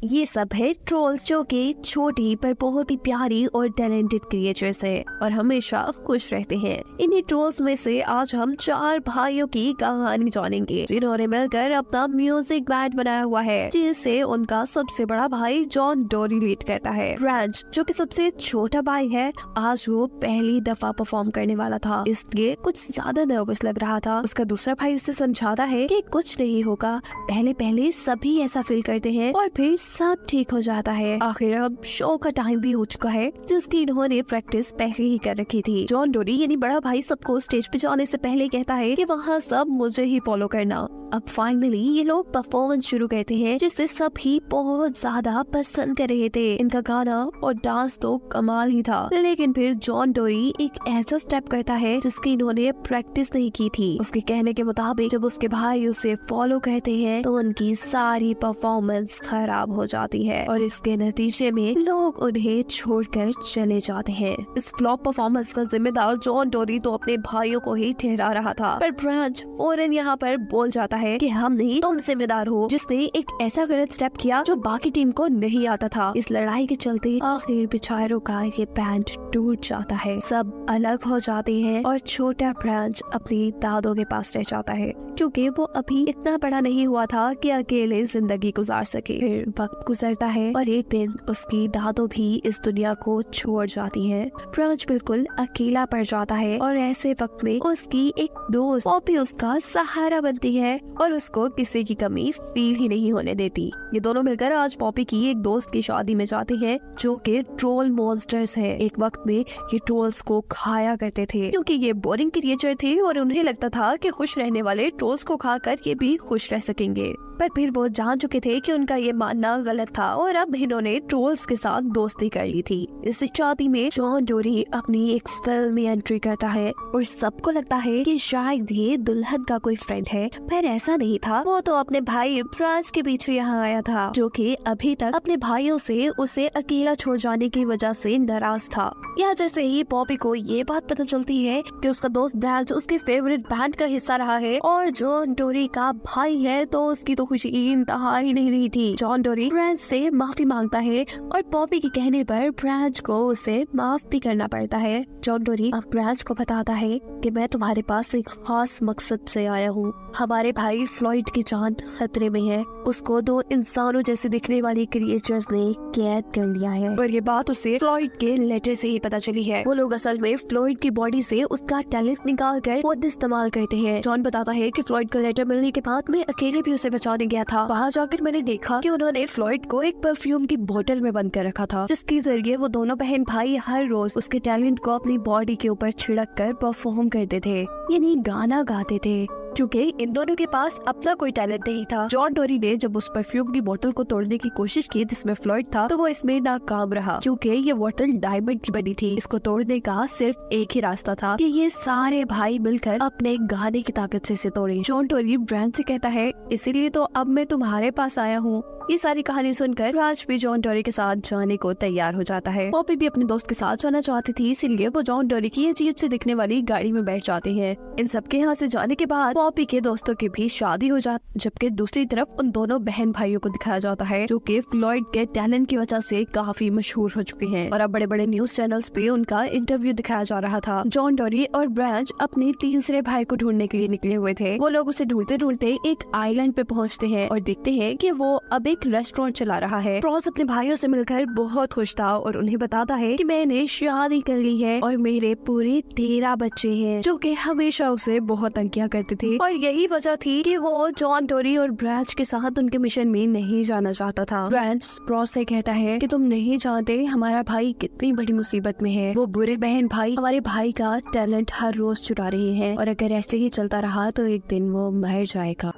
ये सब है ट्रोल्स, जो कि छोटी पर बहुत ही प्यारी और टैलेंटेड क्रिएचर्स है और हमेशा खुश रहते हैं। इन्हीं ट्रोल्स में से आज हम 4 भाइयों की कहानी जानेंगे जिन्होंने मिलकर अपना म्यूजिक बैंड बनाया हुआ है, जिसे उनका सबसे बड़ा भाई जॉन डोरी लीड करता है। ब्रांच, जो कि सबसे छोटा भाई है, आज वो पहली दफा परफॉर्म करने वाला था, इसलिए कुछ ज्यादा नर्वस लग रहा था। उसका दूसरा भाई उसे समझाता है कि कुछ नहीं होगा, पहले पहले सभी ऐसा फील करते हैं और फिर सब ठीक हो जाता है। आखिर अब शो का टाइम भी हो चुका है, जिसकी इन्होंने प्रैक्टिस पहले ही कर रखी थी। जॉन डोरी यानी बड़ा भाई सबको स्टेज पे जाने से पहले कहता है कि वहाँ सब मुझे ही फॉलो करना। अब फाइनली ये लोग परफॉर्मेंस शुरू करते हैं, जिसे सभी बहुत ज्यादा पसंद कर रहे थे। इनका गाना और डांस तो कमाल ही था, लेकिन फिर जॉन डोरी एक ऐसा स्टेप करता है जिसकी इन्होंने प्रैक्टिस नहीं की थी। उसके कहने के मुताबिक जब उसके भाई उसे फॉलो करते हैं तो उनकी सारी परफॉर्मेंस खराब हो जाती है और इसके नतीजे में लोग उन्हें छोड़कर चले जाते हैं। इस फ्लॉप परफॉर्मेंस का जिम्मेदार जॉन डोरी तो अपने भाइयों को ही ठहरा रहा था, पर ब्रांच फौरन यहाँ पर बोल जाता है कि हम नहीं, तुम जिम्मेदार हो, जिसने एक ऐसा गलत स्टेप किया जो बाकी टीम को नहीं आता था। इस लड़ाई के चलते आखिर बेचारों का ये बैंड टूट जाता है, सब अलग हो जाते हैं और छोटा ब्रांच अपनी दादों के पास रह जाता है, क्योंकि वो अभी इतना बड़ा नहीं हुआ था कि अकेले जिंदगी गुजार सके। फिर वक्त गुजरता है और एक दिन उसकी दादों भी इस दुनिया को छोड़ जाती हैं। ब्रांच बिल्कुल अकेला पड़ जाता है और ऐसे वक्त में उसकी एक दोस्त पॉपी उसका सहारा बनती है और उसको किसी की कमी फील ही नहीं होने देती। ये दोनों मिलकर आज पॉपी की एक दोस्त की शादी में जाते हैं, जो कि ट्रोल मॉन्स्टर्स है। एक वक्त में ये ट्रोल्स को खाया करते थे, क्योंकि ये बोरिंग क्रिएचर थे और उन्हें लगता था कि खुश रहने वाले ट्रोल्स को खाकर ये भी खुश रह सकेंगे। पर फिर वो जान चुके थे कि उनका ये मानना गलत था और अब इन्होंने ट्रोल्स के साथ दोस्ती कर ली थी। इस शादी में जॉन डोरी अपनी एक फिल्म में एंट्री करता है और सबको लगता है कि शायद ये दुल्हन का कोई फ्रेंड है, पर ऐसा नहीं था। वो तो अपने भाई ब्रांच के पीछे यहाँ आया था, जो कि अभी तक अपने भाइयों से उसे अकेला छोड़ जाने की वजह से नाराज था। यहाँ जैसे ही पॉपी को ये बात पता चलती है कि उसका दोस्त ब्रांच उसके फेवरेट बैंड का हिस्सा रहा है और जॉन डोरी का भाई है, तो उसकी तो खुशी इंतहा ही नहीं रही थी। जॉन डोरी ब्रांच से माफी मांगता है और पॉपी के कहने पर ब्रांच को उसे माफ भी करना पड़ता है। जॉन डोरी अब ब्रांच को बताता है कि मैं तुम्हारे पास एक खास मकसद से आया हूँ। हमारे भाई फ्लॉयड की जान खतरे में है, उसको 2 इंसानों जैसे दिखने वाली क्रिएचर्स ने कैद कर लिया है और ये बात उसे फ्लॉयड के लेटर से ही पता चली है। वो लोग असल में फ्लॉयड की बॉडी से उसका टैलेंट निकाल कर खुद इस्तेमाल करते हैं। जॉन बताता है कि फ्लॉयड का लेटर मिलने के बाद मैं अकेले भी उसे बचाने गया था। वहाँ जाकर मैंने देखा कि उन्होंने फ्लॉयड को एक परफ्यूम की बोतल में बंद कर रखा था, जिसके जरिए वो दोनों बहन भाई हर रोज उसके टैलेंट को अपनी बॉडी के ऊपर छिड़क कर परफॉर्म करते थे, यानी गाना गाते थे, क्योंकि इन दोनों के पास अपना कोई टैलेंट नहीं था। जॉन डोरी ने जब उस परफ्यूम की बोतल को तोड़ने की कोशिश की जिसमें फ्लॉयड था, तो वो इसमें नाकाम रहा, क्योंकि ये बोतल डायमंड की बनी थी। इसको तोड़ने का सिर्फ एक ही रास्ता था कि ये सारे भाई मिलकर अपने गाने की ताकत से इसे तोड़े। जॉन डोरी ब्रांच से कहता है, इसीलिए तो अब मैं तुम्हारे पास आया हूँ। ये सारी कहानी सुनकर राज भी जॉन डोरी के साथ जाने को तैयार हो जाता है। पॉपी भी अपने दोस्त के साथ जाना चाहती थी, इसीलिए वो जॉन डोरी की अजीब से दिखने वाली गाड़ी में बैठ जाते हैं। इन सबके यहाँ से जाने के बाद पॉपी के दोस्तों की भी शादी हो जाती, जबकि दूसरी तरफ उन दोनों बहन भाइयों को दिखाया जाता है, जो कि फ्लॉयड के टैलेंट की वजह से काफी मशहूर हो चुके हैं और अब बड़े बड़े न्यूज चैनल्स पे उनका इंटरव्यू दिखाया जा रहा था। जॉन डोरी और ब्रांच अपने तीसरे भाई को ढूंढने के लिए निकले हुए थे। वो लोग उसे ढूंढते ढूंढते एक आइलैंड पे पहुँचते हैं और देखते हैं कि वो अब एक रेस्टोरेंट चला रहा है। रॉस अपने भाइयों से मिलकर बहुत खुश था और उन्हें बताता है कि मैंने शादी कर ली है और मेरे पूरे 13 बच्चे हैं, जो कि हमेशा उसे बहुत तंग किया करते थे और यही वजह थी कि वो जॉन डोरी और ब्रांच के साथ उनके मिशन में नहीं जाना चाहता था। ब्रांच रॉस से कहता है कि तुम नहीं जानते हमारा भाई कितनी बड़ी मुसीबत में है। वो बुरे बहन भाई हमारे भाई का टैलेंट हर रोज चुरा रहे हैं और अगर ऐसे ही चलता रहा तो एक दिन वो मर जाएगा।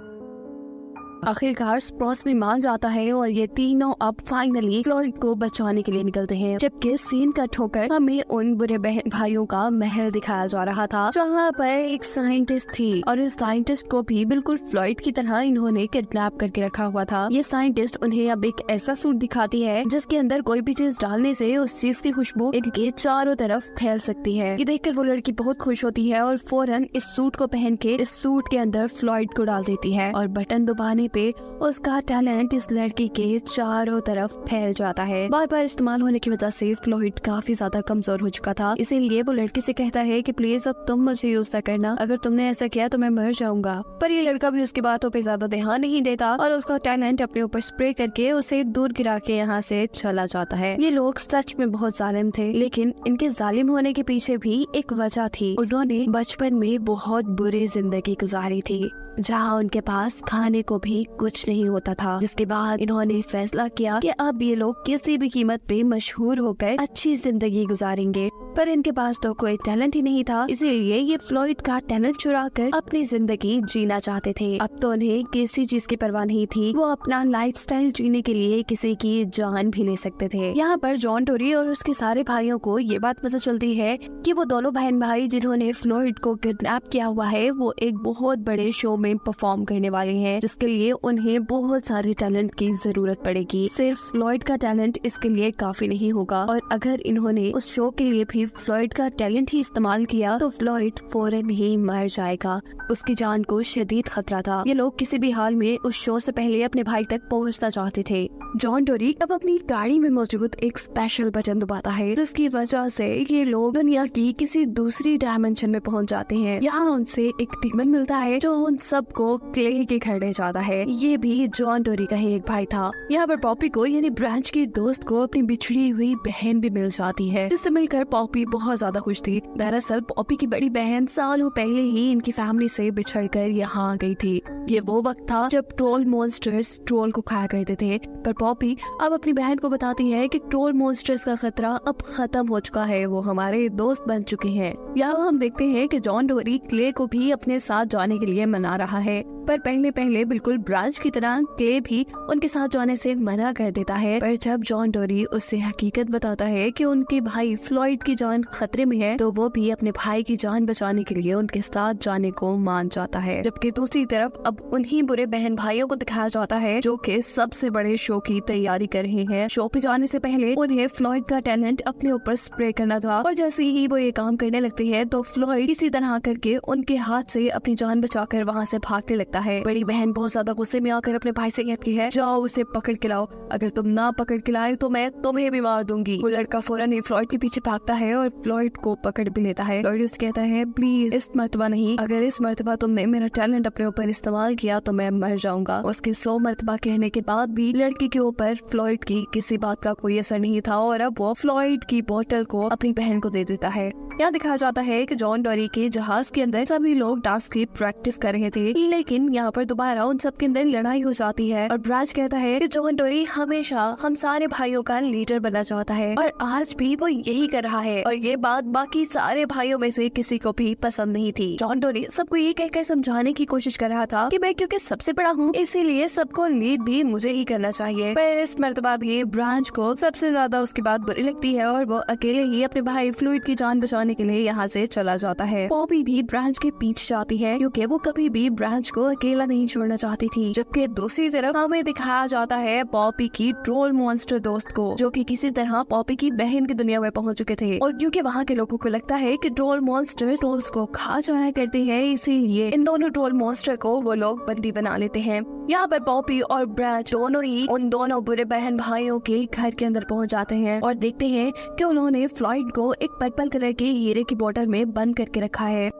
आखिरकार स्प्रॉस भी मान जाता है और ये तीनों अब फाइनली फ्लॉयड को बचाने के लिए निकलते हैं, जबकि सीन कट होकर हमें उन बुरे बहन भाइयों का महल दिखाया जा रहा था, जहाँ पर एक साइंटिस्ट थी और इस साइंटिस्ट को भी बिल्कुल फ्लॉयड की तरह इन्होंने किडनैप करके रखा हुआ था। ये साइंटिस्ट उन्हें अब एक ऐसा सूट दिखाती है जिसके अंदर कोई भी चीज डालने से उस चीज की खुशबू इनके चारों तरफ फैल सकती है। ये देखकर वो लड़की बहुत खुश होती है और फौरन इस सूट को पहन के इस सूट के अंदर फ्लॉयड को डाल देती है और बटन दबाने वहीं पे उसका टैलेंट इस लड़की के चारों तरफ फैल जाता है। बार बार इस्तेमाल होने की वजह से फ्लॉयड काफी ज्यादा कमजोर हो चुका था, इसीलिए वो लड़की से कहता है कि प्लीज अब तुम मुझे यूज ना करना, अगर तुमने ऐसा किया तो मैं मर जाऊंगा। पर ये लड़का भी उसकी बातों पे ज्यादा ध्यान नहीं देता और उसका टैलेंट अपने ऊपर स्प्रे करके उसे दूर गिरा के यहाँ से चला जाता है। ये लोग सच में बहुत जालिम थे, लेकिन इनके जालिम होने के पीछे भी एक वजह थी। उन्होंने बचपन में बहुत बुरी जिंदगी गुजारी थी, जहाँ उनके पास खाने को भी कुछ नहीं होता था, जिसके बाद इन्होंने फैसला किया कि अब ये लोग किसी भी कीमत पे मशहूर होकर अच्छी जिंदगी गुजारेंगे। पर इनके पास तो कोई टैलेंट ही नहीं था, इसीलिए ये फ्लॉयड का टैलेंट चुराकर अपनी जिंदगी जीना चाहते थे। अब तो उन्हें किसी चीज की परवाह नहीं थी, वो अपना लाइफस्टाइल जीने के लिए किसी की जान भी ले सकते थे। यहाँ पर जॉन टोरी और उसके सारे भाइयों को ये बात पता चलती है कि वो दोनों बहन भाई जिन्होंने फ्लॉयड को किडनैप किया हुआ है, वो एक बहुत बड़े शो में परफॉर्म करने वाले हैं, जिसके लिए उन्हें बहुत सारे टैलेंट की जरूरत पड़ेगी। सिर्फ फ्लॉयड का टैलेंट इसके लिए काफी नहीं होगा, और अगर इन्होंने उस शो के लिए भी फ्लॉयड का टैलेंट ही इस्तेमाल किया तो फ्लॉयड फौरन ही मर जाएगा। उसकी जान को शदीद खतरा था। ये लोग किसी भी हाल में उस शो से पहले अपने भाई तक पहुंचना चाहते थे। जॉन टोरी अब अपनी गाड़ी में मौजूद एक स्पेशल बटन दबाता है, जिसकी वजह से ये लोग दुनिया की किसी दूसरी डायमेंशन में पहुंच जाते हैं। यहाँ उनसे एक डीमन मिलता है जो उन सबको क्ले के घर ले जाता है। ये भी जॉन टोरी का ही एक भाई था। यहाँ पर पॉपी को यानी ब्रांच की दोस्त को अपनी बिछड़ी हुई बहन भी मिल जाती है, जिससे मिलकर पॉपी बहुत ज्यादा खुश थी। दरअसल पॉपी की बड़ी बहन सालों पहले ही इनकी फैमिली से बिछड़कर यहाँ आ गई थी। ये वो वक्त था जब ट्रोल मॉन्स्टर्स ट्रोल को खाया करते थे, पर पॉपी अब अपनी बहन को बताती है कि ट्रोल मॉन्स्टर्स का खतरा अब खत्म हो चुका है, वो हमारे दोस्त बन चुके हैं। यहाँ हम देखते हैं कि जॉन टोरी क्ले को भी अपने साथ जाने के लिए मना रहा है, पर पहले बिल्कुल ब्रांच की तरह क्ले भी उनके साथ जाने से मना कर देता है। पर जब जॉन टोरी उससे हकीकत बताता है कि उनके भाई फ्लॉयड की जान खतरे में है, तो वो भी अपने भाई की जान बचाने के लिए उनके साथ जाने को मान जाता है। जबकि दूसरी तरफ अब उन्हीं बुरे बहन भाइयों को दिखाया जाता है जो कि सबसे बड़े शो की तैयारी कर रहे हैं। शो पे जाने से पहले उन्हें फ्लॉयड का टैलेंट अपने ऊपर स्प्रे करना था, और जैसे ही वो ये काम करने लगते हैं तो फ्लॉयड इसी तरह करके उनके हाथ से अपनी जान बचाकर वहाँ से भागने लगता है। बड़ी बहन बहुत ज्यादा गुस्से में आकर अपने भाई से कहती है, जाओ उसे पकड़ के लाओ, अगर तुम ना पकड़ के लाए तो मैं तुम्हें भी मार दूंगी। वो लड़का फौरन ही फ्लॉयड के पीछे भागता है और फ्लॉयड को पकड़ भी लेता है। फ्लॉयड उससे कहता है, प्लीज इस मर्तबा नहीं, अगर इस मर्तबा तुमने मेरा टैलेंट अपने ऊपर इस्तेमाल किया तो मैं मर जाऊंगा। उसके 100 मर्तबा कहने के बाद भी लड़की के ऊपर फ्लॉयड की किसी बात का कोई असर नहीं था, और अब वो फ्लॉयड की बोतल को अपनी बहन को दे देता है। यहाँ दिखाया जाता है कि जॉन टोरी के जहाज के अंदर सभी लोग डांस की प्रैक्टिस कर रहे थे, लेकिन यहाँ पर दोबारा उन सब के अंदर लड़ाई हो जाती है, और ब्रांच कहता है कि जॉन टोरी हमेशा हम सारे भाइयों का लीडर बनना चाहता है, और आज भी वो यही कर रहा है। और ये बात बाकी सारे भाइयों में से किसी को भी पसंद नहीं थी। जॉन टोरी सबको ये कहकर समझाने की कोशिश कर रहा था कि मैं क्योंकि सबसे बड़ा हूँ, इसीलिए सबको लीड भी मुझे ही करना चाहिए। पर इस मर्तबा भी ब्रांच को सबसे ज्यादा उसकी बात बुरी लगती है, और वो अकेले ही अपने भाई फ्लूइड की जान बचाने के लिए यहाँ से चला जाता है। पॉपी भी ब्रांच के पीछे जाती है, क्योंकि वो कभी भी ब्रांच को अकेला नहीं छोड़ना चाहती थी। जबकि दूसरी तरफ हमें दिखाया जाता है पॉपी की ट्रोल मॉन्स्टर दोस्त को, जो कि किसी तरह पॉपी की बहन की दुनिया में पहुंच चुके थे, और क्योंकि वहाँ के लोगों को लगता है कि ट्रोल मॉन्स्टर ट्रोल्स को खा जाया करते हैं, इसीलिए इन दोनों ट्रोल मॉन्स्टर को वो लोग बंदी बना लेते हैं। यहाँ पर पॉपी और ब्रांच दोनों ही उन दोनों बुरे बहन भाइयों के घर के अंदर पहुंच जाते हैं, और देखते हैं कि उन्होंने फ्लॉयड को एक पर्पल कलर के हीरे की बोतल में बंद करके रखा है।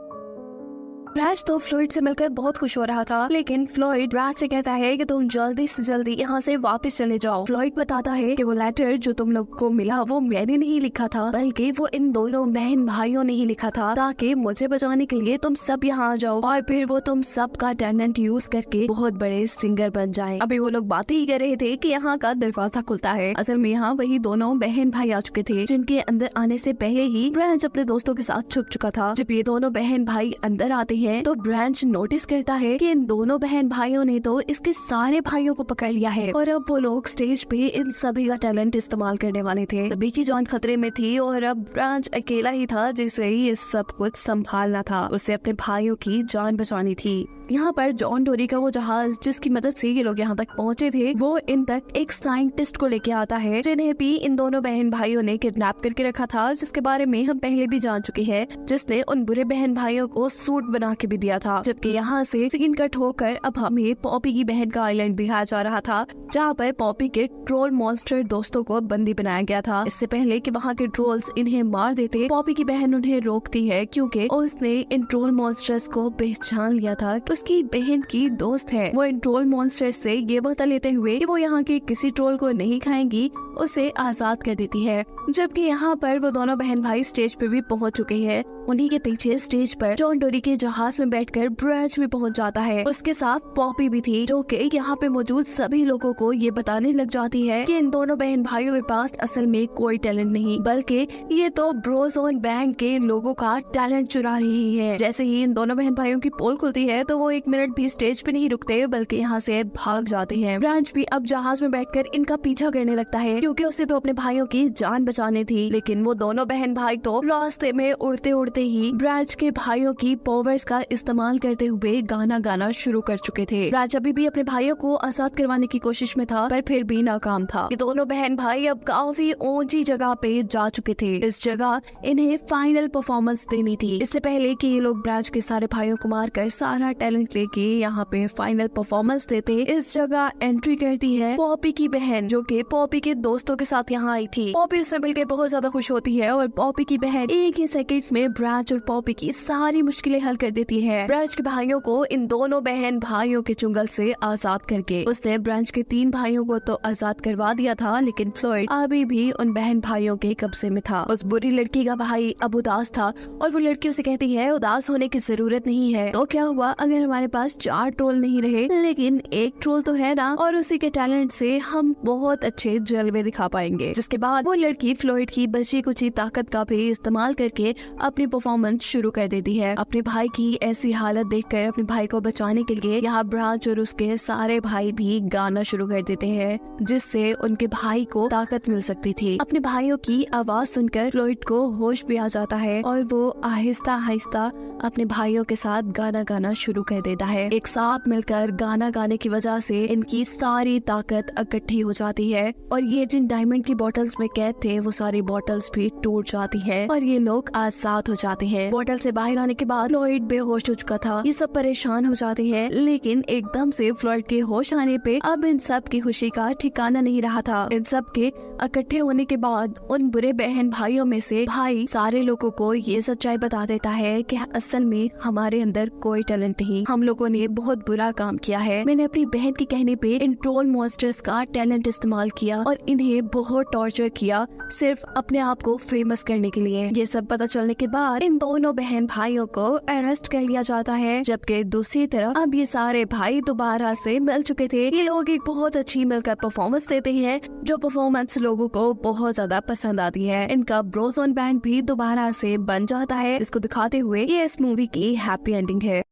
ब्रांच तो फ्लॉयड से मिलकर बहुत खुश हो रहा था, लेकिन फ्लॉयड ब्रांच से कहता है कि तुम जल्दी से जल्दी यहाँ से वापस चले जाओ। फ्लॉयड बताता है कि वो लेटर जो तुम लोग को मिला वो मैंने नहीं लिखा था, बल्कि वो इन दोनों बहन भाइयों ने ही लिखा था, ताकि मुझे बचाने के लिए तुम सब यहाँ आ जाओ, और फिर वो तुम सब का टैलेंट यूज करके बहुत बड़े सिंगर बन जाए। अभी वो लोग बातें ही कर रहे थे कि यहाँ का दरवाजा खुलता है। असल में यहाँ वही दोनों बहन भाई आ चुके थे, जिनके अंदर आने से पहले ही ब्रांच अपने दोस्तों के साथ छुप चुका था। जब ये दोनों बहन भाई अंदर आते हैं तो ब्रांच नोटिस करता है कि इन दोनों बहन भाइयों ने तो इसके सारे भाइयों को पकड़ लिया है, और अब वो लोग स्टेज पे इन सभी का टैलेंट इस्तेमाल करने वाले थे। सभी की जान खतरे में थी, और अब ब्रांच अकेला ही था जिसे ये सब कुछ संभालना था। उसे अपने भाइयों की जान बचानी थी। यहाँ पर जॉन टोरी का वो जहाज जिसकी मदद से ये लोग यहाँ तक पहुँचे थे, वो इन तक एक साइंटिस्ट को लेके आता है, जिन्हें भी इन दोनों बहन भाइयों ने किडनैप करके रखा था, जिसके बारे में हम पहले भी जान चुके हैं, जिसने उन बुरे बहन भाइयों को सूट बना बना के भी दिया था। जबकि यहाँ से सीन कट होकर अब हमें पॉपी की बहन का आइलैंड दिखाया जा रहा था, जहाँ पर पॉपी के ट्रोल मॉन्स्टर दोस्तों को बंदी बनाया गया था। इससे पहले कि वहाँ के ट्रोल्स इन्हें मार देते, पॉपी की बहन उन्हें रोकती है क्योंकि उसने इन ट्रोल मॉन्स्टर्स को पहचान लिया था। उसकी बहन की दोस्त है। वो इन ट्रोल मॉन्स्टर्स से ये बता लेते हुए कि वो यहाँ के किसी ट्रोल को नहीं खाएंगी, उसे आजाद कर देती है। जबकि यहाँ पर वो दोनों बहन भाई स्टेज पे भी पहुँच चुके हैं। उन्हीं के पीछे स्टेज पर जॉन डोरी के जहाज में बैठकर ब्रैज भी पहुंच जाता है। उसके साथ पॉपी भी थी, जो कि यहाँ पे मौजूद सभी लोगों को ये बताने लग जाती है कि इन दोनों बहन भाइयों के पास असल में कोई टैलेंट नहीं, बल्कि ये तो ब्रोजोन बैंक के लोगों का टैलेंट चुरा रही है। जैसे ही इन दोनों बहन भाइयों की पोल खुलती है तो वो 1 मिनट भी स्टेज पे नहीं रुकते, बल्कि यहाँ से भाग जाते हैं। ब्रैज भी अब जहाज में बैठकर इनका पीछा करने लगता है, क्योंकि उसे तो अपने भाइयों की जान बचानी थी। लेकिन वो दोनों बहन भाई तो रास्ते में उड़ते उड़ते ही ब्रैज के भाइयों की पावर्स का इस्तेमाल करते हुए गाना गाना शुरू कर चुके थे। ब्रैज अभी भी अपने भाइयों को आजाद करवाने की कोशिश में था, पर फिर भी नाकाम था। ये दोनों बहन भाई अब काफी ऊंची जगह पे जा चुके थे। इस जगह इन्हें फाइनल परफॉर्मेंस देनी थी। इससे पहले कि ये लोग ब्रैज के सारे भाइयों को मारकर सारा टैलेंट लेके यहाँ पे फाइनल परफॉर्मेंस देते, इस जगह एंट्री करती है पॉपी की बहन, जो कि पॉपी के दोस्तों के साथ यहाँ आई थी। पॉपी उससे मिलकर बहुत ज्यादा खुश होती है और पॉपी की बहन एक ही सेकंड में ब्रैज और पॉपी की सारी मुश्किलें हल कर देती है। ब्रैज के भाइयों को इन दोनों बहन भाइयों के चुंगल से आजाद करके उसने ब्रैज के 3 भाइयों को तो आजाद करवा दिया था, लेकिन फ्लोयड अभी भी उन बहन भाइयों के कब्जे में था। उस बुरी लड़की का भाई अब उदास था और वो लड़की उसे कहती है उदास होने की जरूरत नहीं है। तो क्या हुआ अगर हमारे पास 4 ट्रोल नहीं रहे, लेकिन एक ट्रोल तो है ना, और उसी के टैलेंट से हम बहुत अच्छे जलवे दिखा पाएंगे। जिसके बाद वो लड़की फ्लोयड की बची कुची ताकत का भी इस्तेमाल करके अपनी परफॉर्मेंस शुरू कर देती है। अपने भाई की ऐसी हालत देखकर अपने भाई को बचाने के लिए यहाँ ब्रैज और उसके सारे भाई भी गाना शुरू कर देते हैं, जिससे उनके भाई को ताकत मिल सकती थी। अपने भाइयों की आवाज सुनकर फ्लोयड को होश भी आ जाता है और वो आहिस्ता आहिस्ता अपने भाइयों के साथ गाना गाना शुरू कर देता है। एक साथ मिलकर गाना गाने की वजह से इनकी सारी ताकत इकट्ठी हो जाती है और ये जिन डायमंड की बॉटल्स में कैद थे वो सारी बॉटल्स भी टूट जाती है और ये लोग आजाद हो जाते हैं। बॉटल से बाहर आने के बाद फ्लोयड बेहोश हो चुका था। ये सब परेशान हो जाते हैं, लेकिन एकदम से फ्लोयड के होश आने पे अब इन सब की खुशी का ठिकाना नहीं रहा था। इन सब के इकट्ठे होने के बाद उन बुरे बहन भाइयों में से भाई सारे लोगों को ये सच्चाई बता देता है कि असल में हमारे अंदर कोई टैलेंट नहीं, हम लोगों ने बहुत बुरा काम किया है। मैंने अपनी बहन के कहने पे इन ट्रोल मॉन्स्टर्स का टैलेंट इस्तेमाल किया और इन्हें बहुत टॉर्चर किया सिर्फ अपने आप को फेमस करने के लिए। ये सब पता चलने के बाद इन दोनों बहन भाइयों को अरेस्ट कर लिया जाता है, जबकि दूसरी तरफ अब ये सारे भाई दोबारा से मिल चुके थे। ये लोग एक बहुत अच्छी मिलकर परफॉर्मेंस देते हैं, जो परफॉर्मेंस लोगों को बहुत ज्यादा पसंद आती है। इनका ब्रोजोन बैंड भी दोबारा से बन जाता है, इसको दिखाते हुए ये इस मूवी की हैप्पी एंडिंग है।